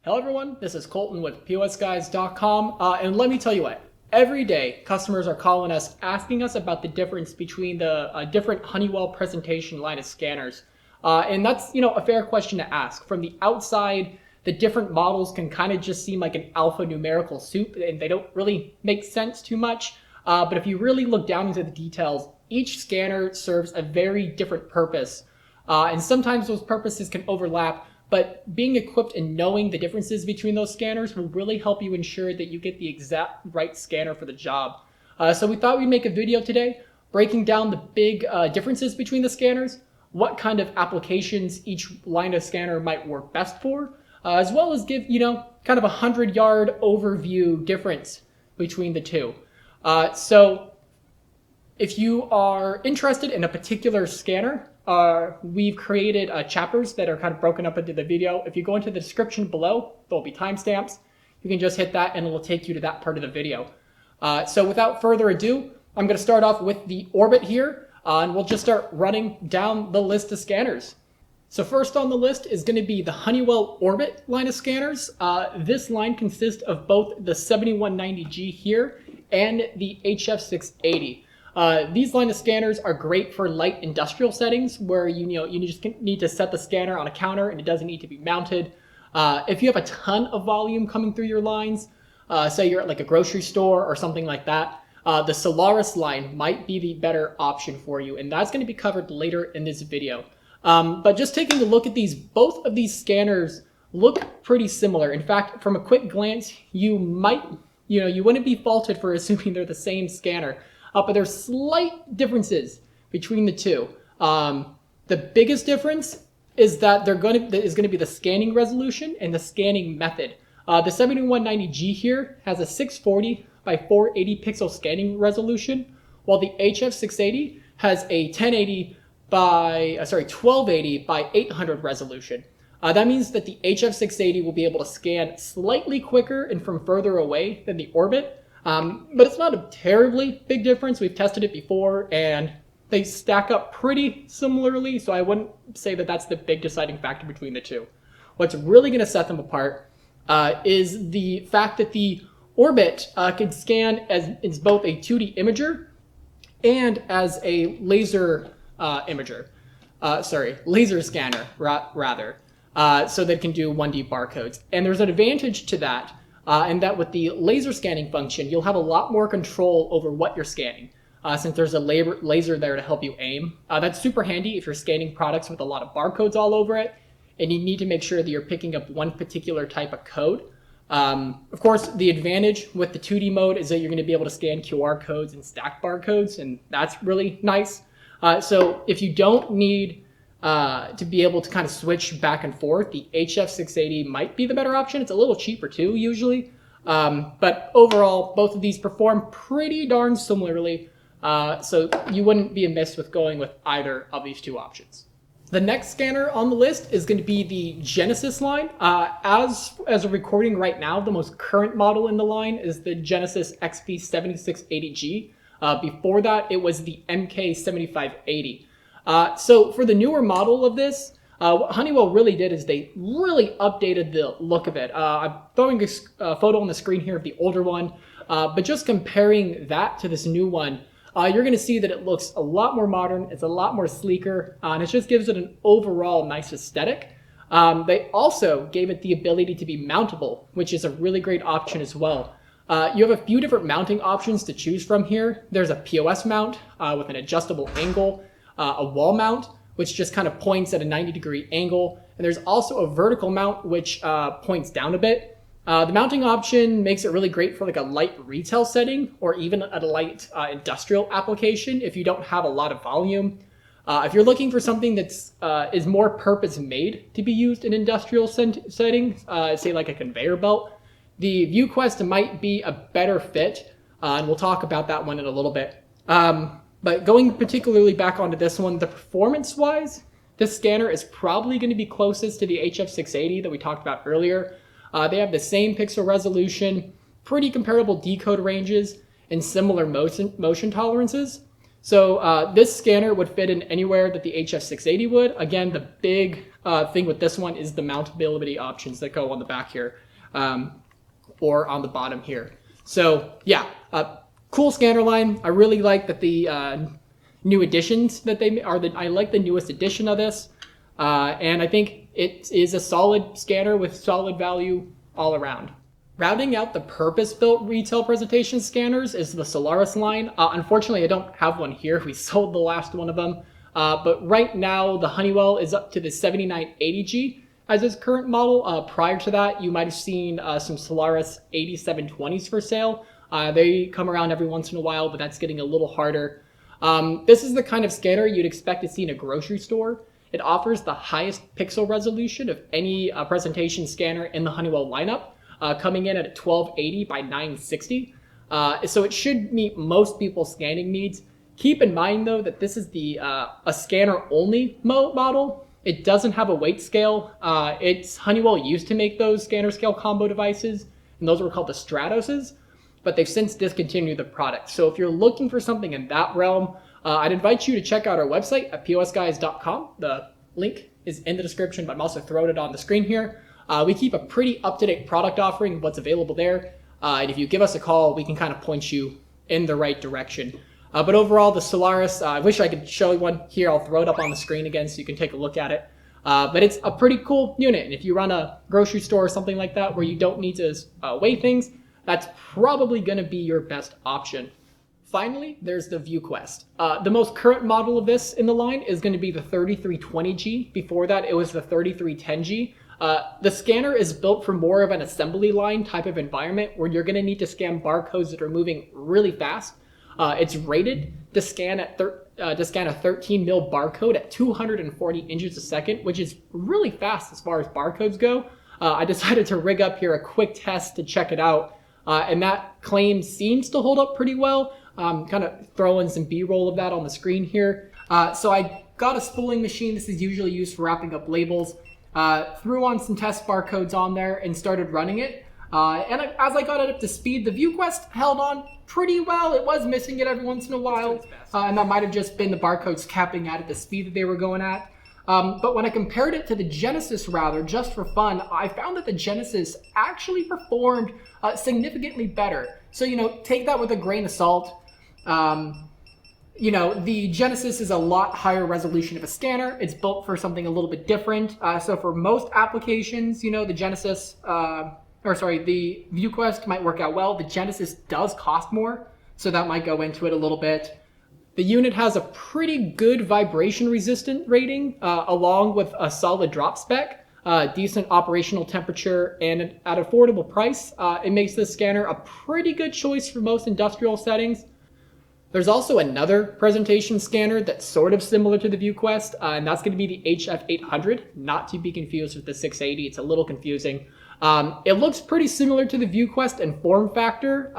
Hello everyone, this is Colton with POSGuys.com, and let me tell you what, every day customers are calling us asking us about the difference between the different Honeywell presentation line of scanners. And that's, a fair question to ask. From the outside, the different models can kind of just seem like an alphanumerical soup, and they don't really make sense too much. But if you really look down into the details, each scanner serves a very different purpose. And sometimes those purposes can overlap, but being equipped and knowing the differences between those scanners will really help you ensure that you get the exact right scanner for the job. So we thought we'd make a video today breaking down the big differences between the scanners, what kind of applications each line of scanner might work best for, as well as give, kind of a 100-yard overview difference between the two. So if you are interested in a particular scanner, we've created chapters that are kind of broken up into the video. If you go into the description below, there'll be timestamps. You can just hit that and it'll take you to that part of the video. So without further ado, I'm going to start off with the Orbit here, and we'll just start running down the list of scanners. So first on the list is going to be the Honeywell Orbit line of scanners. This line consists of both the 7190G here and the HF680. These line of scanners are great for light industrial settings where you just need to set the scanner on a counter and it doesn't need to be mounted. If you have a ton of volume coming through your lines, say you're at like a grocery store or something like that, the Solaris line might be the better option for you, and that's going to be covered later in this video. But just taking a look at these, both of these scanners look pretty similar. In fact, from a quick glance, you wouldn't be faulted for assuming they're the same scanner. But there's slight differences between the two. The biggest difference is that is going to be the scanning resolution and the scanning method. The 7190G here has a 640 by 480 pixel scanning resolution, while the HF680 has a 1280 by 800 resolution. That means that the HF680 will be able to scan slightly quicker and from further away than the Orbit. But it's not a terribly big difference. We've tested it before and they stack up pretty similarly, so I wouldn't say that that's the big deciding factor between the two. What's really going to set them apart is the fact that the Orbit can scan as both a 2D imager and as a laser laser scanner rather, so that it can do 1D barcodes. And there's an advantage to that. And that with the laser scanning function, you'll have a lot more control over what you're scanning, since there's a laser there to help you aim. That's super handy if you're scanning products with a lot of barcodes all over it, and you need to make sure that you're picking up one particular type of code. Of course, the advantage with the 2D mode is that you're going to be able to scan QR codes and stack barcodes, and that's really nice. So if you don't need to be able to kind of switch back and forth, the HF680 might be the better option. It's a little cheaper too, usually. But overall, both of these perform pretty darn similarly. So you wouldn't be amiss with going with either of these two options. The next scanner on the list is going to be the Genesis line. As a recording right now, the most current model in the line is the Genesis XP7680G. Before that, it was the MK7580. So for the newer model of this, what Honeywell really did is they really updated the look of it. I'm throwing a photo on the screen here of the older one, but just comparing that to this new one, you're going to see that it looks a lot more modern, it's a lot more sleeker, and it just gives it an overall nice aesthetic. They also gave it the ability to be mountable, which is a really great option as well. You have a few different mounting options to choose from here. There's a POS mount with an adjustable angle, a wall mount, which just kind of points at a 90-degree angle. And there's also a vertical mount, which points down a bit. The mounting option makes it really great for like a light retail setting or even a light industrial application if you don't have a lot of volume. If you're looking for something that's is more purpose-made to be used in industrial settings, say like a conveyor belt, the ViewQuest might be a better fit, and we'll talk about that one in a little bit. But going particularly back onto this one, the performance-wise, this scanner is probably going to be closest to the HF680 that we talked about earlier. They have the same pixel resolution, pretty comparable decode ranges, and similar motion tolerances. So this scanner would fit in anywhere that the HF680 would. Again, the big thing with this one is the mountability options that go on the back here, or on the bottom here. So yeah, cool scanner line. I really like that the new additions that they are. I like the newest edition of this, and I think it is a solid scanner with solid value all around. Rounding out the purpose-built retail presentation scanners is the Solaris line. Unfortunately, I don't have one here. We sold the last one of them. But right now, the Honeywell is up to the 7980G as its current model. Prior to that, you might have seen some Solaris 8720s for sale. They come around every once in a while, but that's getting a little harder. This is the kind of scanner you'd expect to see in a grocery store. It offers the highest pixel resolution of any presentation scanner in the Honeywell lineup, coming in at 1280 by 960. So it should meet most people's scanning needs. Keep in mind, though, that this is a scanner-only model. It doesn't have a weight scale. Honeywell used to make those scanner scale combo devices, and those were called the Stratoses, but they've since discontinued the product. So if you're looking for something in that realm, I'd invite you to check out our website at POSGuys.com. The link is in the description, but I'm also throwing it on the screen here. We keep a pretty up-to-date product offering of what's available there. And if you give us a call, we can kind of point you in the right direction. But overall, the Solaris, I wish I could show you one here. I'll throw it up on the screen again so you can take a look at it. But it's a pretty cool unit. And if you run a grocery store or something like that where you don't need to weigh things, that's probably going to be your best option. Finally, there's the ViewQuest. The most current model of this in the line is going to be the 3320G. Before that, it was the 3310G. The scanner is built for more of an assembly line type of environment where you're going to need to scan barcodes that are moving really fast. It's rated to scan a 13 mil barcode at 240 inches a second, which is really fast as far as barcodes go. I decided to rig up here a quick test to check it out, and that claim seems to hold up pretty well. Kind of throwing some B-roll of that on the screen here. So I got a spooling machine. This is usually used for wrapping up labels. Threw on some test barcodes on there and started running it. And as I got it up to speed, the ViewQuest held on pretty well. It was missing it every once in a while, and that might have just been the barcodes capping out at the speed that they were going at. But when I compared it to the Genesis, rather, just for fun, I found that the Genesis actually performed significantly better. So, take that with a grain of salt. The Genesis is a lot higher resolution of a scanner. It's built for something a little bit different. So for most applications, the Genesis, the ViewQuest might work out well. The Genesis does cost more, so that might go into it a little bit. The unit has a pretty good vibration resistant rating, along with a solid drop spec, decent operational temperature, and at an affordable price. It makes this scanner a pretty good choice for most industrial settings. There's also another presentation scanner that's sort of similar to the ViewQuest, and that's going to be the HF800, not to be confused with the 680. It's a little confusing. It looks pretty similar to the ViewQuest in form factor.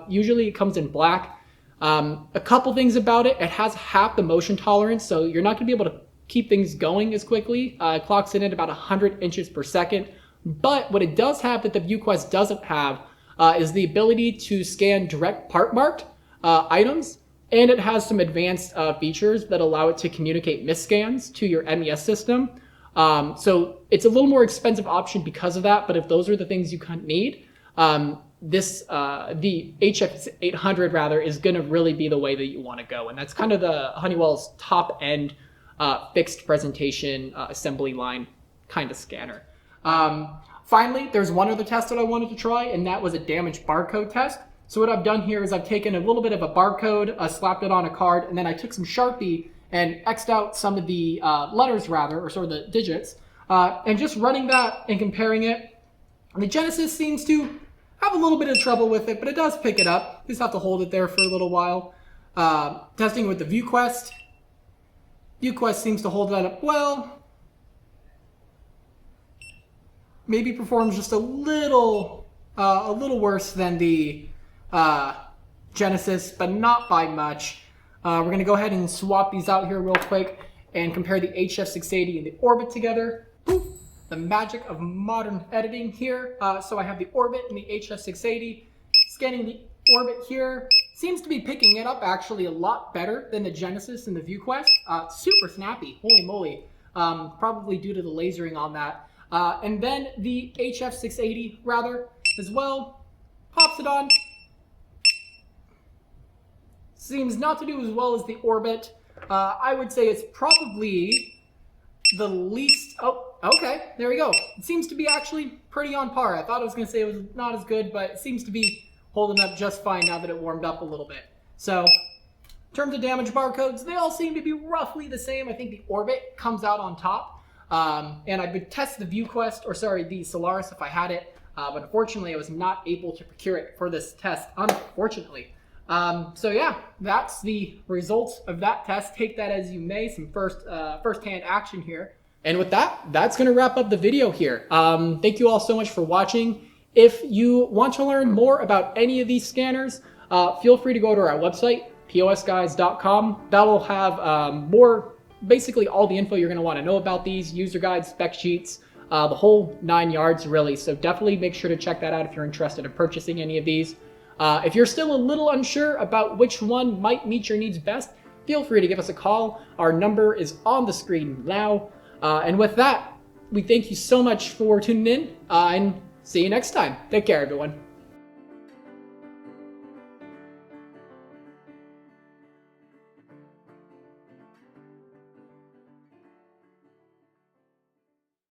Usually it comes in black. A couple things about it. It has half the motion tolerance, so you're not going to be able to keep things going as quickly. It clocks in at about 100 inches per second. But what it does have that the ViewQuest doesn't have is the ability to scan direct part marked items, and it has some advanced features that allow it to communicate misscans to your MES system. So it's a little more expensive option because of that, but if those are the things you kind of need, the HF800 rather is going to really be the way that you want to go, and that's kind of the Honeywell's top end fixed presentation assembly line kind of scanner. Finally, there's one other test that I wanted to try, and that was a damaged barcode test. So what I've done here is I've taken a little bit of a barcode, slapped it on a card, and then I took some Sharpie and X'd out some of the letters rather, or sort of the digits, and just running that and comparing it. And the Genesis seems to have a little bit of trouble with it, but it does pick it up. You just have to hold it there for a little while. Testing with the ViewQuest. ViewQuest seems to hold that up well. Maybe performs just a little worse than the Genesis, but not by much. We're going to go ahead and swap these out here real quick and compare the HF680 and the Orbit together. Poof, the magic of modern editing here. So I have the Orbit and the HF680. Scanning the Orbit here. Seems to be picking it up actually a lot better than the Genesis and the ViewQuest. Super snappy, holy moly. probably due to the lasering on that. And then the HF680 rather as well, pops it on. Seems not to do as well as the Orbit. I would say it's probably the least, oh, okay, there we go. It seems to be actually pretty on par. I thought I was going to say it was not as good, but it seems to be holding up just fine now that it warmed up a little bit. So, in terms of damage barcodes, they all seem to be roughly the same. I think the Orbit comes out on top. And I would test the the Solaris if I had it, but unfortunately I was not able to procure it for this test, unfortunately. So yeah, that's the results of that test. Take that as you may, some first-hand action here. And with that, that's going to wrap up the video here. Thank you all so much for watching. If you want to learn more about any of these scanners, feel free to go to our website, POSGuys.com. That'll have basically all the info you're going to want to know about these, user guides, spec sheets, the whole 9 yards really. So definitely make sure to check that out if you're interested in purchasing any of these. If you're still a little unsure about which one might meet your needs best, feel free to give us a call. Our number is on the screen now. And with that, we thank you so much for tuning in and see you next time. Take care, everyone.